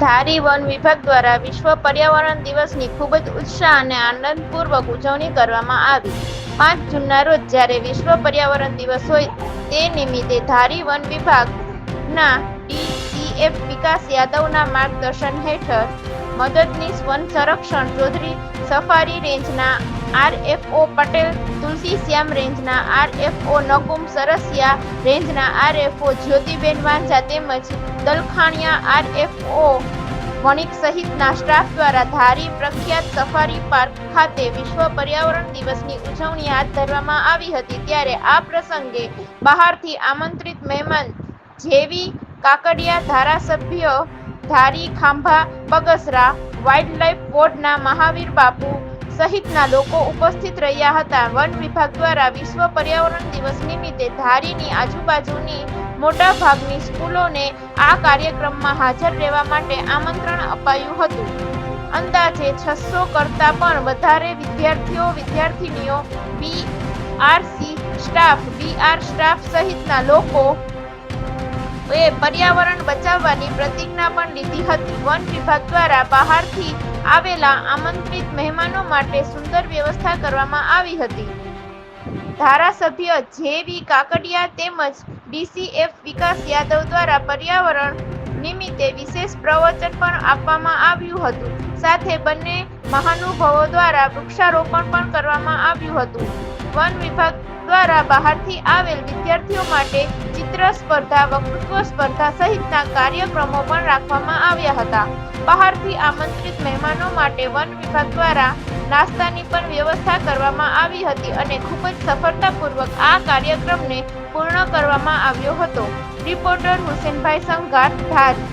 ધારી one વિભાગ દ્વારા વિશ્વ પર્યાવરણ દિવસની ખૂબ જ ઉત્સાહ અને આનંદપૂર્વક ઉજવણી કરવામાં આવી. 5 જૂનના રોજ જ્યારે વિશ્વ પર્યાવરણ દિવસ હોય તે નિમિત્તે ધારી વન વિભાગના ડીસીએફ વિકાસ યાદવના માર્ગદર્શન હેઠળ મદદનીશ વન સંરક્ષણ ચૌધરી સફારી રેન્જના આરએફઓ પટેલ, તુલસી શ્યામ રેન્જના આરએફઓ નકુમ સરસિયા, રેન્જના આરએફઓ જ્યોતિબેન વાંઝા તેમજ દલખાણીયા આરએફઓ વણિક સહિતના સ્ટાફ દ્વારા ધારી પ્રખ્યાત સફારી પાર્ક ખાતે વિશ્વ પર્યાવરણ દિવસની ઉજવણી હાથ ધરવામાં આવી હતી. ત્યારે આ પ્રસંગે બહારથી આમંત્રિત મહેમાન જેવી કાકડિયા, ધારાસભ્ય ધારી ખાંભા બગસરા, વાઇલ્ડલાઇફ બોર્ડના મહાવીર બાપુ સહિતના લોકો ઉપસ્થિત રહ્યા હતા. વન વિભાગ દ્વારા વિશ્વ પર્યાવરણ દિવસ નિમિત્તે ધારીની આજુબાજુની મોટાભાગની સ્કૂલોને આ કાર્યક્રમમાં હાજર રહેવા માટે આમંત્રણ અપાયું હતું. અંદાજે 600 કરતાં પણ વધારે વિદ્યાર્થીઓ, વિદ્યાર્થિનીઓ, બીઆરસી સ્ટાફ, બીઆર સ્ટાફ સહિતના લોકો એ પર્યાવરણ બચાવવાની પ્રતિજ્ઞા પણ લીધી હતી. વન વિભાગ દ્વારા બહારથી આવેલા આમંત્રિત મહેમાનો માટે સુંદર વ્યવસ્થા કરવામાં આવી હતી. ધારાસભ્ય જેવી કાકડિયા તેમજ ડીસીએફ વિકાસ યાદવ દ્વારા પર્યાવરણ નિમિત્તે વિશેષ પ્રવચન પણ આપવામાં આવ્યું હતું. સાથે બંને મહાનુભાવો દ્વારા વૃક્ષારોપણ પણ કરવામાં આવ્યું હતું. વન વિભાગ દ્વારા બહારથી આવેલ વિદ્યાર્થીઓ માટે ચિત્ર સ્પર્ધા, વક્તૃત્વ સ્પર્ધા સહિતના કાર્યક્રમો પણ રાખવામાં આવ્યા હતા. બહારથી આમંત્રિત મહેમાનો માટે વન વિભાગ દ્વારા નાસ્તાની પણ વ્યવસ્થા કરવામાં આવી હતી અને ખૂબ જ સફળતાપૂર્વક આ કાર્યક્રમને પૂર્ણ કરવામાં આવ્યો હતો. રિપોર્ટર હુસેનભાઈ સંઘાર, ધારી.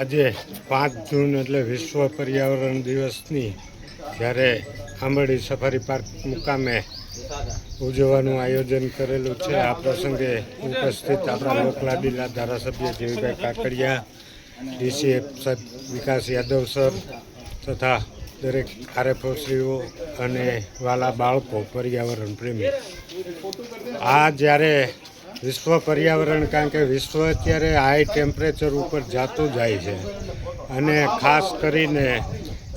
આજે 5 જૂન એટલે વિશ્વ પર્યાવરણ દિવસની જ્યારે આંબરડી સફારી પાર્ક મુકામે ઉજવવાનું આયોજન કરેલું છે। આ પ્રસંગે ઉપસ્થિત આપણા લોકલાડીલા ધારાસભ્ય જીવીભાઈ કાકડિયા, ડીસીએફ વિકાસ યાદવ સર તથા દરેક આરએફઓશ્રીઓ અને વાલા બાળકો પર્યાવરણ પ્રેમી। આ જ્યારે વિશ્વ પર્યાવરણ, કારણ કે વિશ્વ અત્યારે હાઈ ટેમ્પરેચર ઉપર જતું જાય છે અને ખાસ કરીને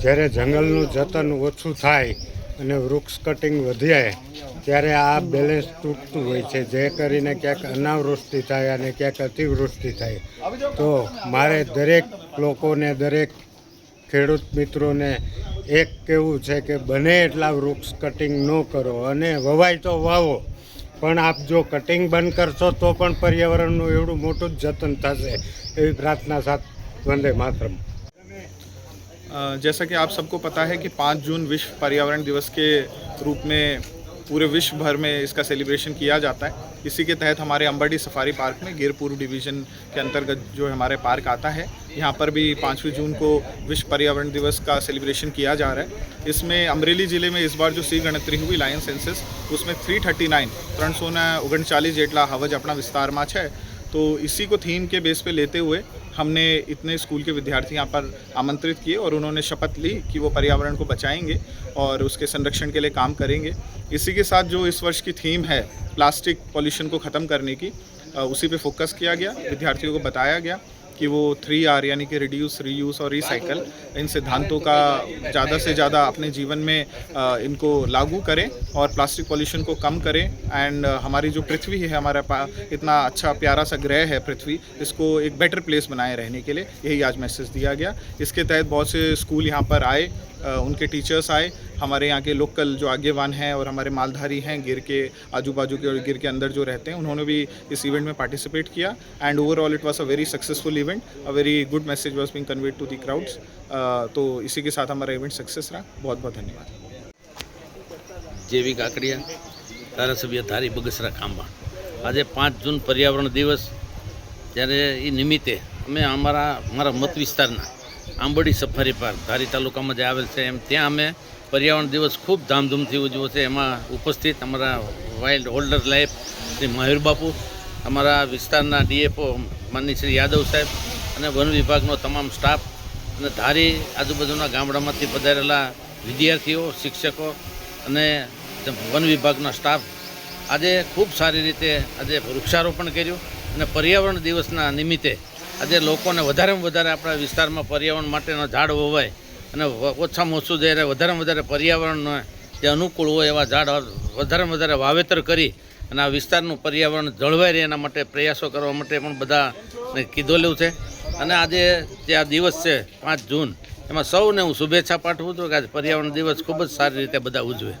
જ્યારે જંગલનું જતન ઓછું થાય અને વૃક્ષ કટિંગ વધે ત્યારે આ બેલેન્સ તૂટતું હોય છે, જે કરીને ક્યાંક અનાવૃષ્ટિ થાય અને ક્યાંક અતિવૃષ્ટિ થાય। તો મારે દરેક લોકોને, દરેક ખેડૂત મિત્રોને એક કહેવું છે કે બને એટલા વૃક્ષ કટિંગ ન કરો અને વવાય તો વાવો, પણ આપ જો કટિંગ બંધ કરશો તો પણ પર્યાવરણનું એવડું મોટું જ જતન થશે, એવી પ્રાર્થના સાથે વંદે માતરમ। जैसा कि आप सबको पता है कि 5 जून विश्व पर्यावरण दिवस के रूप में पूरे विश्व भर में इसका सेलिब्रेशन किया जाता है। इसी के तहत हमारे अंबरडी सफारी पार्क में गिर पूर्व डिवीज़न के अंतर्गत जो हमारे पार्क आता है, यहाँ पर भी 5वीं जून को विश्व पर्यावरण दिवस का सेलिब्रेशन किया जा रहा है। इसमें अमरेली ज़िले में इस बार जो सी गणतरी हुई लायन सेंसस, उसमें 339 જેટલા હવજ આપણા વિસ્તારમાં છે। तो इसी को थीम के बेस पे लेते हुए हमने इतने स्कूल के विद्यार्थी यहाँ पर आमंत्रित किए और उन्होंने शपथ ली कि वो पर्यावरण को बचाएंगे और उसके संरक्षण के लिए काम करेंगे। इसी के साथ जो इस वर्ष की थीम है प्लास्टिक पॉल्यूशन को ख़त्म करने की, उसी पे फोकस किया गया। विद्यार्थियों को बताया गया कि वो 3R यानी कि रिड्यूस, रीयूज़ और रिसाइकल, इन सिद्धांतों का ज़्यादा से ज़्यादा अपने जीवन में इनको लागू करें और प्लास्टिक पॉल्यूशन को कम करें। एंड हमारी जो पृथ्वी है, हमारा इतना अच्छा प्यारा सा ग्रह है पृथ्वी, इसको एक बेटर प्लेस बनाए रहने के लिए यही आज मैसेज दिया गया। इसके तहत बहुत से स्कूल यहाँ पर आए, उनके टीचर्स आए, हमारे यहाँ के लोकल जो आगेवान हैं और हमारे मालधारी हैं गिर के आजू बाजू के और गिर के अंदर जो रहते हैं, उन्होंने भी इस इवेंट में पार्टिसिपेट किया। And overall it was a very successful event, a very good message was being conveyed to the crowds. तो इसी के साथ हमारा इवेंट सक्सेस रहा। बहुत बहुत धन्यवाद। जेवी काकड़िया, धारासभ्य धारी बगसरा खांबा। आज 5 जून पर्यावरण दिवस, ત્યારે એ નિમિત્તે અમે અમારા મત વિસ્તારના આંબરડી સફારી પાર્ક ધારી તાલુકામાં જે આવેલ છે ત્યાં અમે પર્યાવરણ દિવસ ખૂબ ધામધૂમથી ઉજવ્યો છે। એમાં ઉપસ્થિત અમારા વાઇલ્ડ હોલ્ડર લાઈફ શ્રી મયુર બાપુ, અમારા વિસ્તારના ડીએફઓ માનની શ્રી યાદવ સાહેબ અને વન વિભાગનો તમામ સ્ટાફ અને ધારી આજુબાજુના ગામડામાંથી પધારેલા વિદ્યાર્થીઓ, શિક્ષકો અને વન વિભાગના સ્ટાફ આજે ખૂબ સારી રીતે આજે વૃક્ષારોપણ કર્યું અને પર્યાવરણ દિવસના નિમિત્તે આજે લોકોને વધારેમાં વધારે આપણા વિસ્તારમાં પર્યાવરણ માટેનો ઝાડ વવાય અને ઓછામાં ઓછું જ્યારે વધારેમાં વધારે પર્યાવરણને જે અનુકૂળ હોય એવા ઝાડ વધારેમાં વધારે વાવેતર કરી અને આ વિસ્તારનું પર્યાવરણ જળવાઈ રહે એના માટે પ્રયાસો કરવા માટે પણ બધાને કીધેલું છે। અને આજે જે આ દિવસ છે 5 જૂન, એમાં સૌને હું શુભેચ્છા પાઠવું છું કે આજે પર્યાવરણ દિવસ ખૂબ જ સારી રીતે બધા ઉજવે।